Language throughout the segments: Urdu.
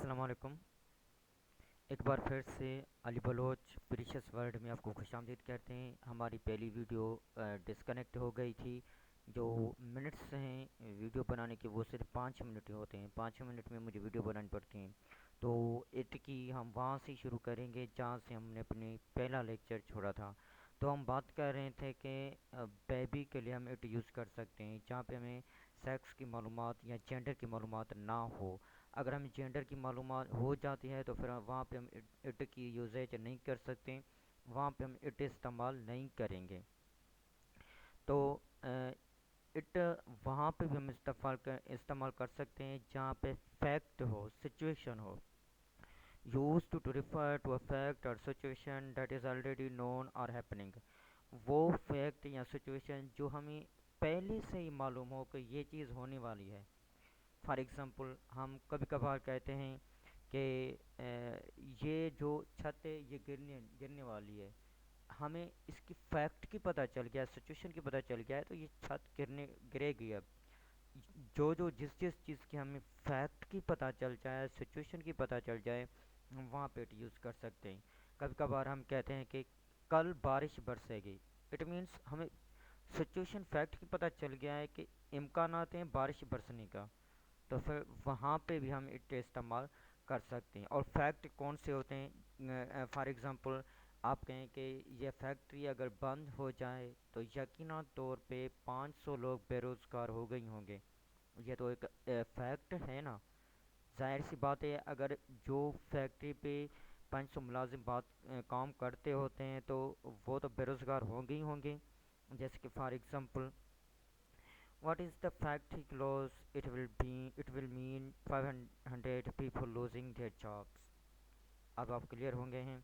السلام علیکم۔ ایک بار پھر سے علی بلوچ پریشس ورلڈ میں آپ کو خوش آمدید کہتے ہیں۔ ہماری پہلی ویڈیو ڈسکنیکٹ ہو گئی تھی۔ جو منٹس ہیں ویڈیو بنانے کے وہ صرف 5 منٹ ہوتے ہیں، 5 منٹ میں مجھے ویڈیو بنانی پڑتی ہیں۔ تو اٹ کی ہم وہاں سے شروع کریں گے جہاں سے ہم نے اپنی پہلا لیکچر چھوڑا تھا۔ تو ہم بات کر رہے تھے کہ بیبی کے لیے ہم اٹ یوز کر سکتے ہیں جہاں پہ ہمیں سیکس کی معلومات یا جینڈر کی معلومات نہ ہو۔ اگر ہمیں جینڈر کی معلومات ہو جاتی ہے تو پھر وہاں پہ ہم اٹ کی یوزیج نہیں کر سکتے، وہاں پہ ہم اٹ استعمال نہیں کریں گے۔ تو اٹ وہاں پہ بھی ہم استعمال کر سکتے ہیں جہاں پہ fact who, situation who. used to refer to a fact or situation that is already known or happening۔ وہ فیکٹ یا سچویشن جو ہمیں پہلے سے ہی معلوم ہو کہ یہ چیز ہونے والی ہے۔ فار ایگزامپل ہم کبھی کبھار کہتے ہیں کہ یہ جو چھت ہے یہ گرنے والی ہے، ہمیں اس کی فیکٹ کی پتہ چل گیا، سچویشن کی پتہ چل گیا ہے، تو یہ چھت گرے گی۔ اب جو جس چیز کی ہمیں فیکٹ کی پتہ چل جائے، سچویشن کی پتہ چل جائے، ہم وہاں پہ یوز کر سکتے ہیں۔ کبھی کبھار ہم کہتے ہیں کہ کل بارش برسے گی، اٹ مینس ہمیں سچویشن فیکٹ کی پتہ چل گیا ہے کہ امکانات ہیں بارش برسنے کا، تو پھر وہاں پہ بھی ہم اٹ استعمال کر سکتے ہیں۔ اور فیکٹ کون سے ہوتے ہیں؟ فار ایگزامپل آپ کہیں کہ یہ فیکٹری اگر بند ہو جائے تو یقیناً طور پہ 500 لوگ بے روزگار ہو گئی ہوں گے۔ یہ تو ایک فیکٹ ہے نا۔ ظاہر سی بات ہے اگر جو فیکٹری پہ 500 ملازم کام کرتے ہوتے ہیں تو وہ تو بے روزگار ہوں گے ہی ہوں گے۔ جیسے کہ for example what is the factory close it will mean 500 people losing their jobs۔ اب آپ کلیئر ہوں گے ہیں۔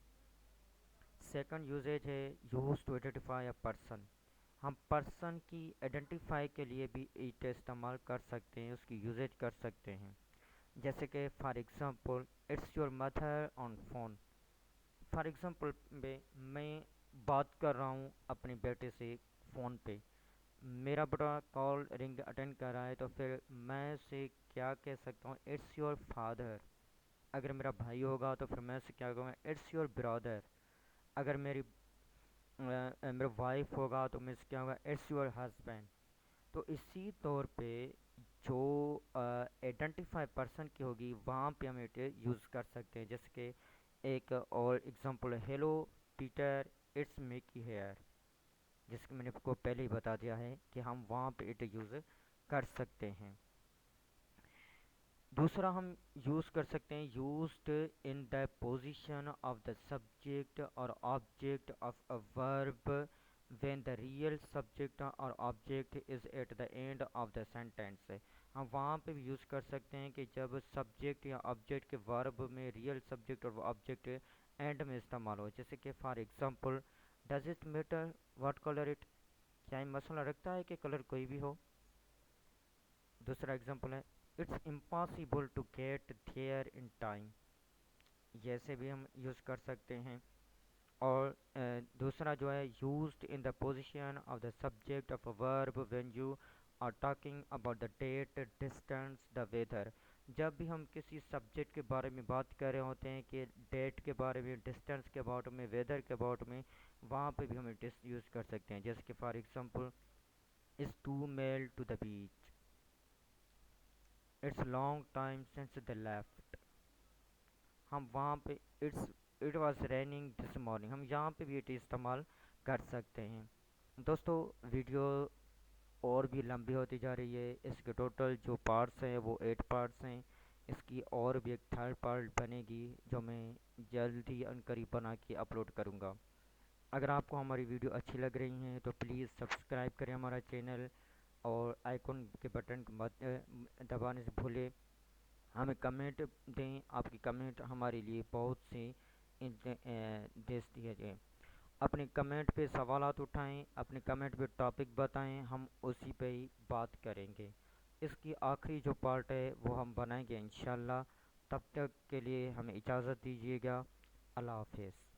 سیکنڈ یوزیج ہے use to identify a person. ہم پرسن کی آئیڈینٹیفائی کے لیے بھی اٹ استعمال کر سکتے ہیں، اس کی یوزیج کر سکتے ہیں۔ جیسے کہ for example it's your mother on phone. For example میں بات کر رہا ہوں اپنے بیٹے سے فون پہ، میرا بیٹا کال رنگ اٹینڈ کر رہا ہے، تو پھر میں اسے کیا کہہ سکتا ہوں؟ It's your father. اگر میرا بھائی ہوگا تو پھر میں اسے کیا کہوں گا؟ اٹس یور برادر۔ اگر میرا وائف ہوگا تو میں اسے کیا ہوگا؟ It's your husband. تو اسی طور پہ جو آئیڈینٹیفائی پرسن کی ہوگی وہاں پہ ہم اٹ یوز کر سکتے ہیں۔ جیسے کہ ایک اور ایگزامپل ہے hello Peter it's Mickey here, جس کہ میں نے آپ کو پہلے ہی بتا دیا ہے کہ ہم وہاں پہ اٹ یوز کر سکتے ہیں۔ دوسرا ہم یوز کر سکتے ہیں used in the position of the subject اور object of a verb when the real subject اور object is at the end of the sentence. ہم وہاں پہ بھی یوز کر سکتے ہیں کہ جب سبجیکٹ یا آبجیکٹ کے ورب میں ریئل سبجیکٹ اور آبجیکٹ اینڈ میں استعمال ہو۔ جیسے کہ for example does it matter what colour it? کیا یہ مسئلہ رکھتا ہے کہ کلر کوئی بھی ہو؟ دوسرا ایگزامپل ہے it's impossible to get there in time, جیسے بھی ہم یوز کر سکتے ہیں۔ اور دوسرا جو ہے used in the position of the subject of a verb when you are talking about the date distance the weather. جب بھی ہم کسی سبجیکٹ کے بارے میں بات کر رہے ہوتے ہیں کہ ڈیٹ کے بارے میں، ڈسٹینس کے اباؤٹ میں، ویدر کے اباؤٹ میں، وہاں پہ بھی ہم یوز کر سکتے ہیں۔ جیسے کہ for example is two mile to the beach, it's long time since they left. ہم وہاں پہ it was raining this morning, ہم یہاں پہ بھی اٹ استعمال کر سکتے ہیں۔ دوستو ویڈیو اور بھی لمبی ہوتی جا رہی ہے، اس کے ٹوٹل جو پارٹس ہیں وہ 8 پارٹس ہیں۔ اس کی اور بھی ایک تھرڈ پارٹ بنے گی جو میں جلدی قریب بنا کے اپلوڈ کروں گا۔ اگر آپ کو ہماری ویڈیو اچھی لگ رہی ہیں تو پلیز سبسکرائب کریں ہمارا چینل، اور آئیکن کے بٹن کو مت دبانے سے بھولے۔ ہمیں کمنٹ دیں، آپ کی کمنٹ ہمارے لیے بہت سی دیتی ہے۔ اپنے کمنٹ پہ سوالات اٹھائیں، اپنے کمنٹ پہ ٹاپک بتائیں، ہم اسی پہ ہی بات کریں گے۔ اس کی آخری جو پارٹ ہے وہ ہم بنائیں گے انشاءاللہ۔ تب تک کے لیے ہمیں اجازت دیجیے گا۔ اللہ حافظ۔